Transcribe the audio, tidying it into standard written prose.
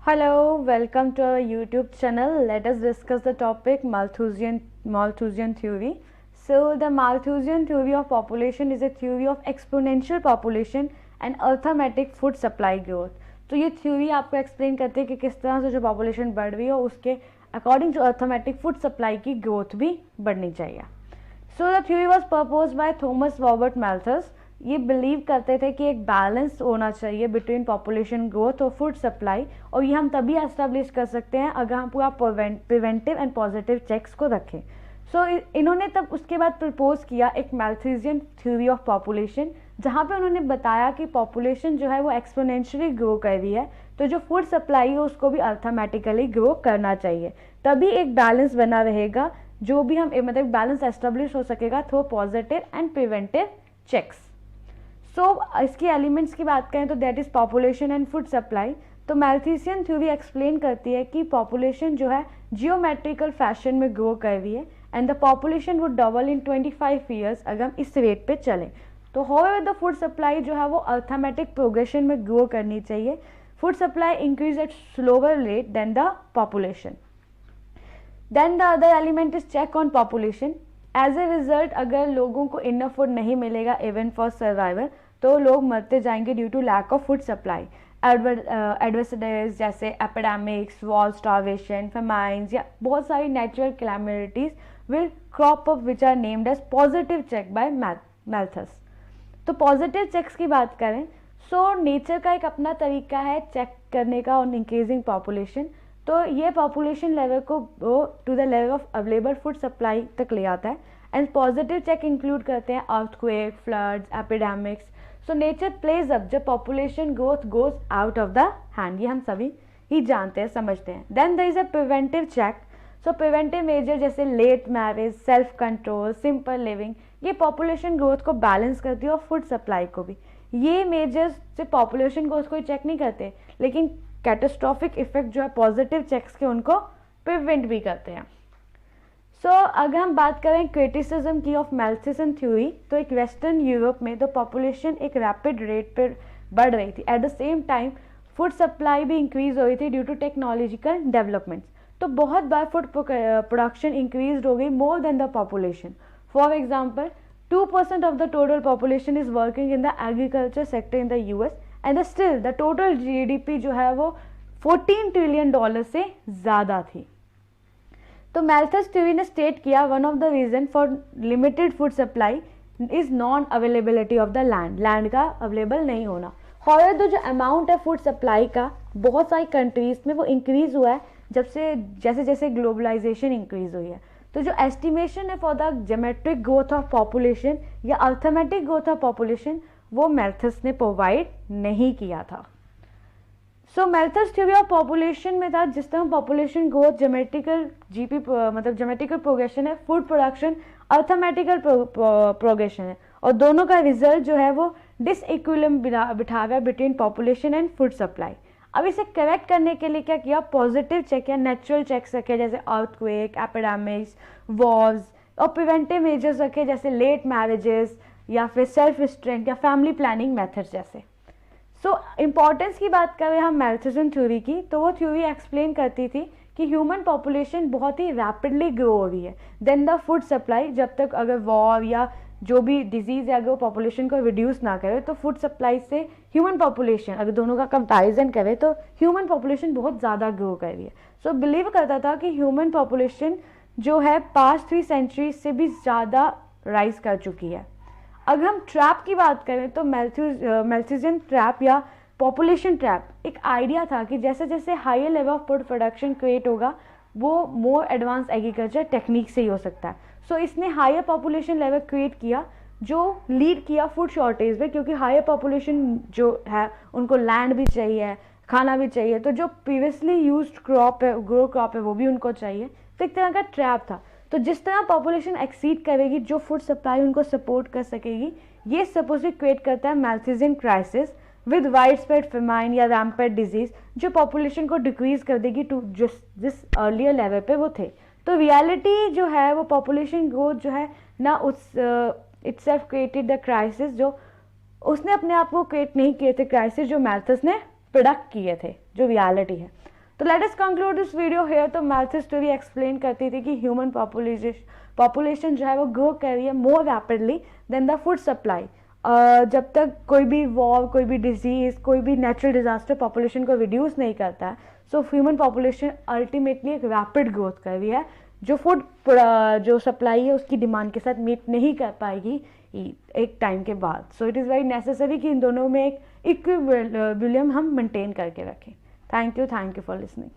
Hello, welcome to our YouTube channel. Let us discuss the topic Malthusian theory. So, the Malthusian theory of population is a theory of exponential population and arithmetic food supply growth. तो ये theory आपको explain करते हैं कि किस तरह से जो पॉपुलेशन बढ़ रही है उसके अकॉर्डिंग जो अर्थमेटिक फूड सप्लाई की ग्रोथ भी बढ़नी चाहिए. So the theory was proposed by Thomas Robert Malthus. ये बिलीव करते थे कि एक बैलेंस होना चाहिए बिटवीन पॉपुलेशन ग्रोथ और फूड सप्लाई, और ये हम तभी एस्टेब्लिश कर सकते हैं अगर हम पूरा प्रिवेंटिव एंड पॉजिटिव चेक्स को रखें. सो इन्होंने तब उसके बाद प्रपोज किया एक मैल्थुसियन थ्योरी ऑफ पॉपुलेशन, जहाँ पे उन्होंने बताया कि पॉपुलेशन जो है वो एक्सपोनेंशियली ग्रो कर रही है, तो जो फूड सप्लाई है उसको भी अर्थमेटिकली ग्रो करना चाहिए, तभी एक बैलेंस बना रहेगा, जो भी हम मतलब बैलेंस एस्टेब्लिश हो सकेगा through positive and preventive checks. So इसकी एलिमेंट्स की बात करें तो that is population and food supply. तो मैल्थुसियन थ्योरी एक्सप्लेन करती है कि पॉपुलेशन जो है जियोमेट्रिकल फैशन में ग्रो कर रही है and the population would double in 25 years अगर हम इस रेट पे चलें. तो हाउएवर द फूड सप्लाई जो है वो अर्थमेटिक प्रोग्रेशन में ग्रो करनी चाहिए. Food supply increase at slower rate than the population. Then the other element is check on population. As a result अगर लोगों को इनफ फूड नहीं मिलेगा इवन फॉर सर्वाइवल, तो लोग मरते जाएंगे due to lack of food supply. Adversities जैसे एपिडेमिक्स, वॉर, स्टार्वेशन, फेमाइंस या बहुत सारी natural calamities will crop up which are named as positive check by Malthus. तो पॉजिटिव चेक्स की बात करें सो नेचर का एक अपना तरीका है चेक करने का ऑन इंक्रीजिंग पॉपुलेशन. तो ये पॉपुलेशन लेवल को to the level of available food supply तक ले आता है. एंड पॉजिटिव चेक इंक्लूड करते हैं earthquake, floods, epidemics. So nature plays up जब population growth goes out of the hand, ये हम सभी ही जानते हैं, समझते हैं. Then there is a preventive check. So preventive measure जैसे late marriage, self control, simple living, ये पॉपुलेशन ग्रोथ को बैलेंस करती है और फूड सप्लाई को भी. ये मेजर्स से पॉपुलेशन ग्रोथ को चेक नहीं करते, लेकिन कैटास्ट्रॉफिक इफेक्ट जो है पॉजिटिव चेक्स के उनको प्रिवेंट भी करते हैं. सो अगर हम बात करें क्रिटिसिज्म की ऑफ मैल्थुसियन थ्योरी, तो एक वेस्टर्न यूरोप में तो पॉपुलेशन एक रैपिड रेट पर बढ़ रही थी. At the same time food supply भी इंक्रीज हो रही थी ड्यू टू टेक्नोलॉजिकल डेवलपमेंट्स. तो बहुत बार फूड प्रोडक्शन इंक्रीज हो गई more than the population. For example 2% of the total population is working in the agriculture sector in the US and still the total GDP जो है वो $14 trillion से ज़्यादा थी. तो मैल्थस थ्योरी ने स्टेट किया one of the reason for limited food supply is non availability of the land. Land का अवेलेबल नहीं होना. हाउएवर तो जो अमाउंट है फूड सप्लाई का बहुत सारी कंट्रीज में वो इंक्रीज हुआ है जब से जैसे जैसे ग्लोबलाइजेशन इंक्रीज हुई है. तो जो एस्टिमेशन है for the geometric growth of population या अर्थमेटिक ग्रोथ ऑफ पॉपुलेशन वो मैल्थस ने प्रोवाइड नहीं किया था. सो मैल्थस थ्योरी ऑफ पॉपुलेशन में था जिस तरह पॉपुलेशन ग्रोथ ज्योमेट्रिकल जीपी मतलब ज्योमेट्रिकल प्रोग्रेशन है, फूड प्रोडक्शन अर्थमेटिकल प्रोग्रेशन है, और दोनों का रिजल्ट जो है वो डिसइक्विलिब्रियम बिठा हुआ है between population and food supply. अब इसे करेक्ट करने के लिए क्या किया, पॉजिटिव चेक या नेचुरल चेक्स रखे जैसे अर्थक्वेक, एपिडेमिक्स, वॉर्स, और प्रिवेंटिव मेजर्स रखे जैसे लेट मैरिजेस या फिर सेल्फ रिस्ट्रेंट या फैमिली प्लानिंग मेथड्स जैसे. सो इम्पॉर्टेंस की बात करें हम मैल्थुसियन थ्योरी की, तो वो थ्योरी एक्सप्लेन करती थी कि ह्यूमन पॉपुलेशन बहुत ही रैपिडली ग्रो हो रही है देन द फूड सप्लाई. जब तक अगर वॉर या जो भी डिजीज़ है अगर वो पॉपुलेशन को रिड्यूस ना करे तो फूड सप्लाई से ह्यूमन पॉपुलेशन अगर दोनों का कंपैरिजन करें तो ह्यूमन पॉपुलेशन बहुत ज़्यादा ग्रो कर रही है. सो बिलीव करता था कि ह्यूमन पॉपुलेशन जो है पास्ट 3 सेंचुरीज से भी ज़्यादा राइज कर चुकी है. अगर हम ट्रैप की बात करें तो मैल्थुसियन ट्रैप या पॉपुलेशन ट्रैप एक आइडिया था कि जैसे जैसे higher level of food production create होगा वो मोर एडवांस एग्रीकल्चर टेक्निक से ही हो सकता है. सो इसने हायर पॉपुलेशन लेवल क्रिएट किया जो लीड किया फूड शॉर्टेज में, क्योंकि हायर पॉपुलेशन जो है उनको लैंड भी चाहिए, खाना भी चाहिए, तो जो प्रीवियसली यूज्ड क्रॉप है, ग्रो क्रॉप है, वो भी उनको चाहिए. तो एक तरह का ट्रैप था. तो जिस तरह पॉपुलेशन एक्सीड करेगी जो फूड सप्लाई उनको सपोर्ट कर सकेगी, ये सपोज क्रिएट करता है Malthusian crisis with wide spread famine या रैम्पेंट डिजीज जो पॉपुलेशन को डिक्रीज कर देगी टू जिस अर्लियर लेवल पे वो थे. तो रियलिटी जो है वो पॉपुलेशन ग्रोथ जो है ना उस इटसेल्फ क्रिएटेड द क्राइसिस, जो उसने अपने आप को क्रिएट नहीं किए थे क्राइसिस, जो मैल्थस ने प्रोडक्ट किए थे, जो रियलिटी है. तो let us conclude this video hair. तो माल्थस थ्योरी एक्सप्लेन करती थी कि ह्यूमन पॉपुलेशन जो है वो ग्रो कर रही है more rapidly than the food supply. जब तक कोई भी वॉर, कोई भी डिजीज़, कोई भी नेचुरल डिजास्टर पॉपुलेशन को रिड्यूस नहीं करता है, सो ह्यूमन पॉपुलेशन अल्टीमेटली एक रैपिड ग्रोथ कर रही है जो फूड जो सप्लाई है उसकी डिमांड के साथ मीट नहीं कर पाएगी एक टाइम के बाद। So it is very necessary कि इन दोनों में एक इक्विलिब्रियम हम मेंटेन करके रखें। Thank you for listening.